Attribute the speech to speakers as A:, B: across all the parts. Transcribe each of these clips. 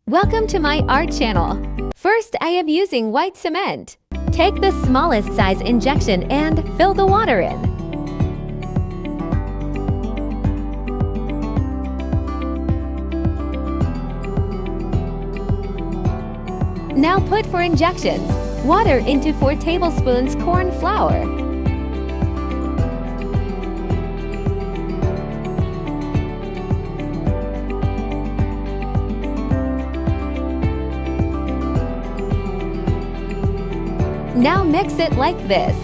A: Welcome to my art channel. First, I am using white cement. Take the smallest size injection and fill the water in. Now put for injections. Water into 4 tablespoons corn flour. Now mix it like this.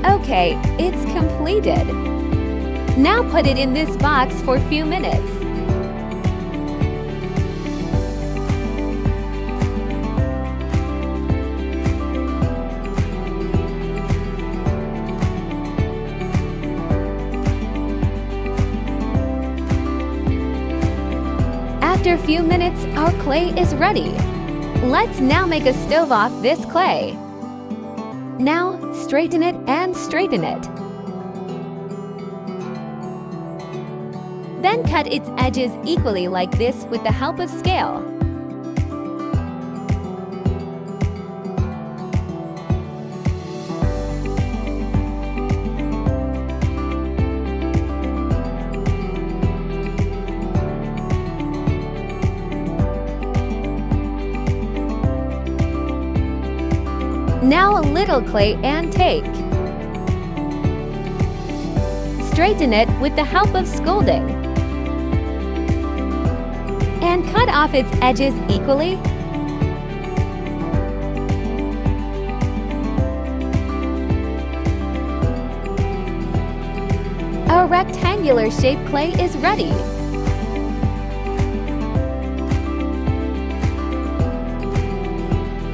A: Okay, it's completed. Now put it in this box for a few minutes. After a few minutes, our clay is ready. Let's now make a stove off this clay. Now, straighten it and straighten it. Then cut its edges equally like this with the help of scale. Now a little clay and take. Straighten it with the help of scalding. And cut off its edges equally. A rectangular shaped clay is ready.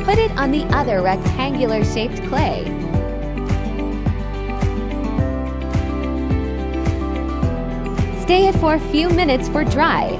A: Put it on the other rectangular shaped clay. Stay it for a few minutes for dry.